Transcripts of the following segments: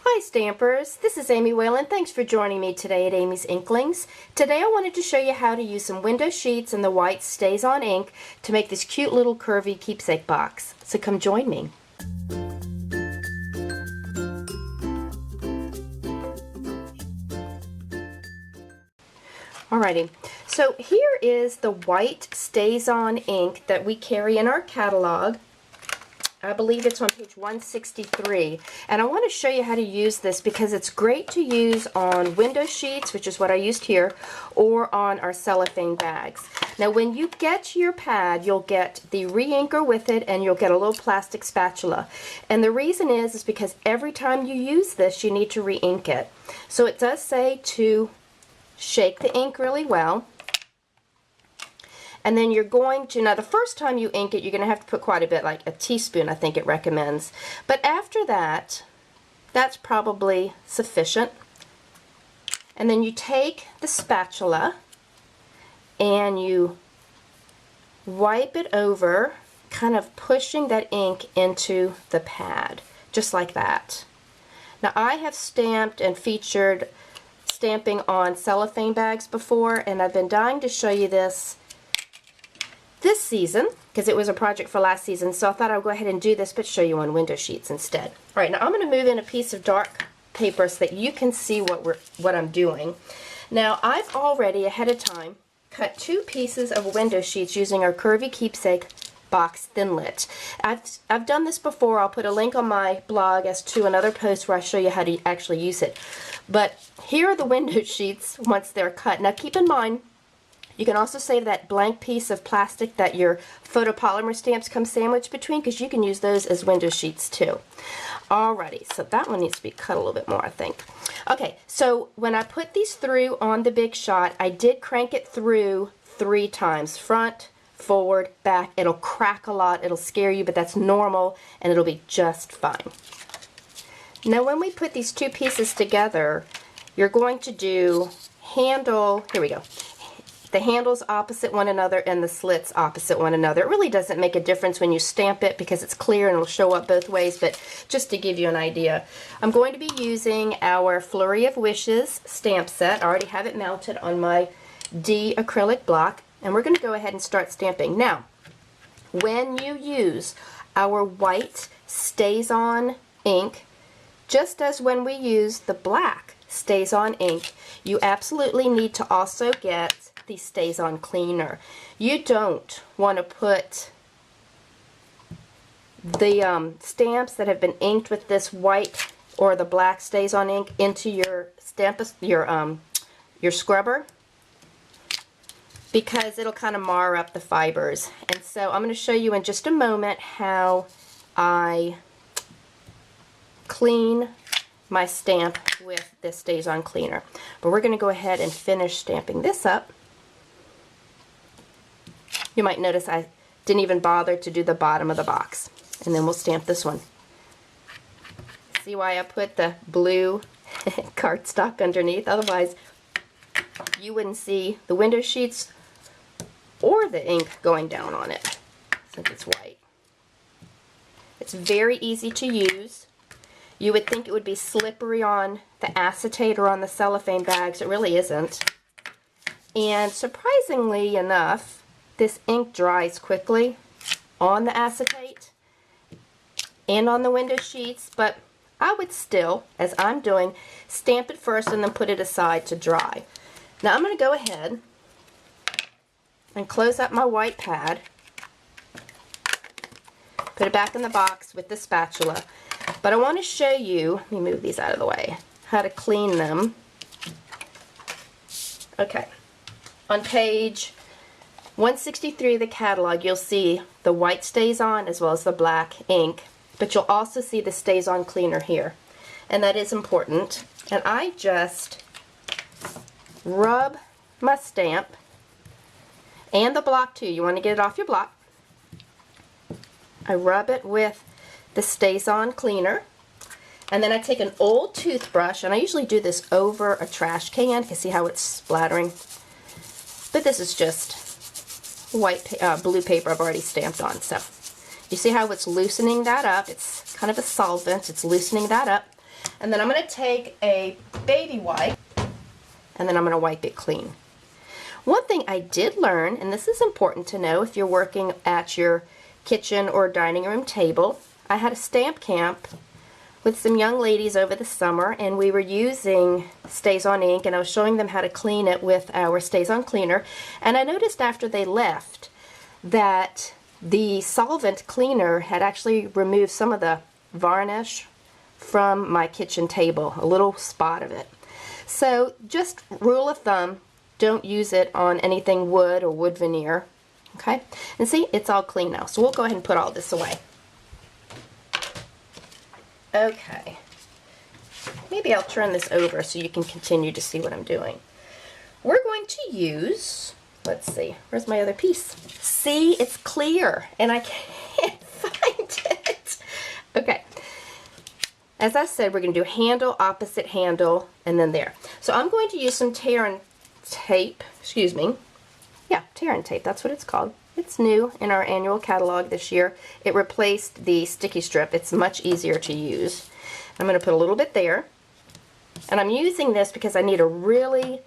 Hi Stampers, this is Amy Whelan. Thanks for joining me today at Amy's Inklings. Today I wanted to show you how to use some window sheets and the White Staz On Ink to make this cute little curvy keepsake box. So come join me. Alrighty, so here is the White Staz On Ink that we carry in our catalog. I believe it's on page 163, and I want to show you how to use this because it's great to use on window sheets, which is what I used here, or on our cellophane bags. Now when you get your pad, you'll get the re-inker with it, and you'll get a little plastic spatula. And the reason is because every time you use this, you need to re-ink it. So it does say to shake the ink really well. And then you're going to, now the first time you ink it, you're going to have to put quite a bit, like a teaspoon I think it recommends. But after that, that's probably sufficient. And then you take the spatula and you wipe it over, kind of pushing that ink into the pad, just like that. Now I have stamped and featured stamping on cellophane bags before, and I've been dying to show you this season, because it was a project for last season, so I thought I would go ahead and do this but show you on window sheets instead. Alright, now I'm going to move in a piece of dark paper so that you can see what I'm doing. Now I've already ahead of time cut 2 pieces of window sheets using our Curvy Keepsake box Thinlit. I've done this before. I'll put a link on my blog as to another post where I show you how to actually use it. But here are the window sheets once they're cut. Now keep in mind, you can also save that blank piece of plastic that your photopolymer stamps come sandwiched between, because you can use those as window sheets too. Alrighty, so that one needs to be cut a little bit more, I think. Okay, so when I put these through on the big shot, I did crank it through 3 times. Front, forward, back. It'll crack a lot, it'll scare you, but that's normal and it'll be just fine. Now when we put these 2 pieces together, you're going to do handle, here we go, the handles opposite one another and the slits opposite one another. It really doesn't make a difference when you stamp it because it's clear and it'll show up both ways, but just to give you an idea. I'm going to be using our Flurry of Wishes stamp set. I already have it mounted on my D acrylic block, and we're going to go ahead and start stamping. Now, when you use our White Staz On ink, just as when we use the black Staz On ink, you absolutely need to also get the Staz On cleaner. You don't want to put the stamps that have been inked with this white or the black Staz On ink into your your scrubber, because it'll kind of mar up the fibers. And so I'm going to show you in just a moment how I clean my stamp with this Staz On cleaner. But we're going to go ahead and finish stamping this up. You might notice I didn't even bother to do the bottom of the box. And then we'll stamp this one. See why I put the blue cardstock underneath? Otherwise, you wouldn't see the window sheets or the ink going down on it, since it's white. It's very easy to use. You would think it would be slippery on the acetate or on the cellophane bags. It really isn't. And surprisingly enough, this ink dries quickly on the acetate and on the window sheets, but I would still, as I'm doing, stamp it first and then put it aside to dry. Now I'm going to go ahead and close up my white pad, put it back in the box with the spatula, but I want to show you, let me move these out of the way, how to clean them. Okay, on page 163 of the catalog, you'll see the White Staz On as well as the black ink, but you'll also see the Staz On cleaner here, and that is important. And I just rub my stamp and the block too. You want to get it off your block. I rub it with the Staz On cleaner, and then I take an old toothbrush, and I usually do this over a trash can. You can see how it's splattering, but this is just blue paper I've already stamped on. So you see how it's loosening that up? It's kind of a solvent. It's loosening that up. And then I'm going to take a baby wipe, and then I'm going to wipe it clean. One thing I did learn, and this is important to know if you're working at your kitchen or dining room table, I had a stamp camp with some young ladies over the summer, and we were using Staz On Ink, and I was showing them how to clean it with our Staz On cleaner. And I noticed after they left that the solvent cleaner had actually removed some of the varnish from my kitchen table, a little spot of it. So just rule of thumb, don't use it on anything wood or wood veneer. Okay, and see, it's all clean now. So we'll go ahead and put all this away. Okay, maybe I'll turn this over so you can continue to see what I'm doing. We're going to use, let's see, where's my other piece? See, it's clear, and I can't find it. Okay, as I said, we're going to do handle, opposite handle, and then there. So I'm going to use some tear and tape, excuse me. Yeah, tear and tape, that's what it's called. It's new in our annual catalog this year. It replaced the sticky strip. It's much easier to use. I'm going to put a little bit there. And I'm using this because I need a really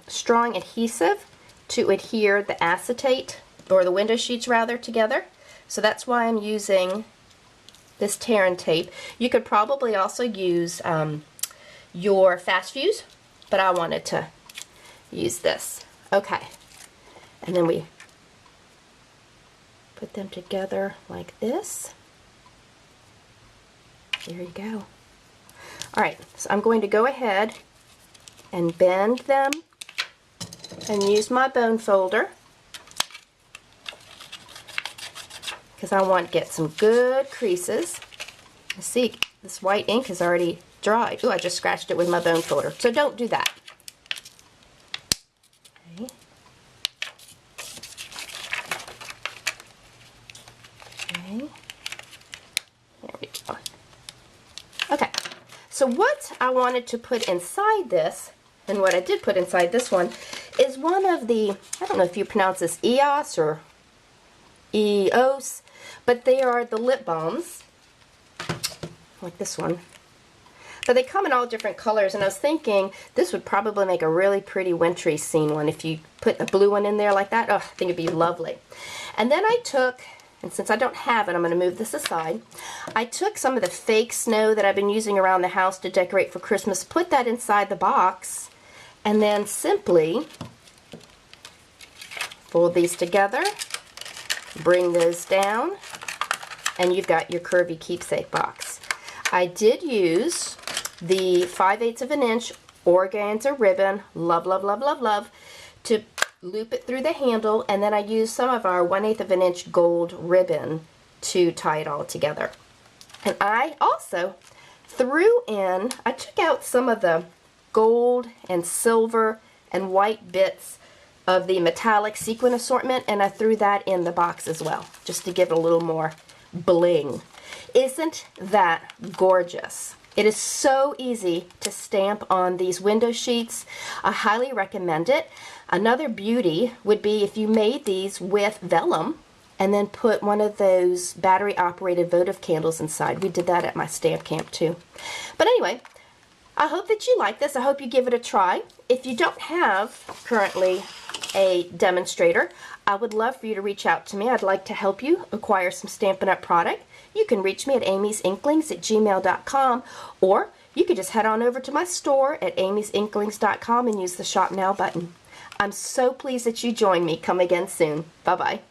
strong adhesive to adhere the acetate, or the window sheets rather, together. So that's why I'm using this tear and tape. You could probably also use your fast fuse, but I wanted to use this. Okay. And then we put them together like this. There you go. Alright, so I'm going to go ahead and bend them and use my bone folder because I want to get some good creases. You see, this white ink has already dried. Ooh, I just scratched it with my bone folder. So don't do that. Okay. Okay. There we go. Okay. So what I wanted to put inside this, and what I did put inside this one, is one of the, I don't know if you pronounce this EOS or EOS, but they are the lip balms, like this one. But they come in all different colors, and I was thinking this would probably make a really pretty wintry scene one if you put a blue one in there like that. Oh, I think it'd be lovely. And then I took, and since I don't have it, I'm going to move this aside. I took some of the fake snow that I've been using around the house to decorate for Christmas, put that inside the box, and then simply fold these together, bring those down, and you've got your Curvy Keepsake box. I did use the 5/8 of an inch organza ribbon, love, love, love, love, love, to loop it through the handle, and then I used some of our 1/8 of an inch gold ribbon to tie it all together. And I also threw in, I took out some of the gold and silver and white bits of the metallic sequin assortment, and I threw that in the box as well, just to give it a little more bling. Isn't that gorgeous? It is so easy to stamp on these window sheets. I highly recommend it. Another beauty would be if you made these with vellum and then put one of those battery operated votive candles inside. We did that at my stamp camp too. But anyway, I hope that you like this. I hope you give it a try. If you don't have currently a demonstrator, I would love for you to reach out to me. I'd like to help you acquire some Stampin' Up! Product. You can reach me at amy'sinklings@gmail.com, or you could just head on over to my store at amy'sinklings.com and use the Shop Now button. I'm so pleased that you joined me. Come again soon. Bye-bye.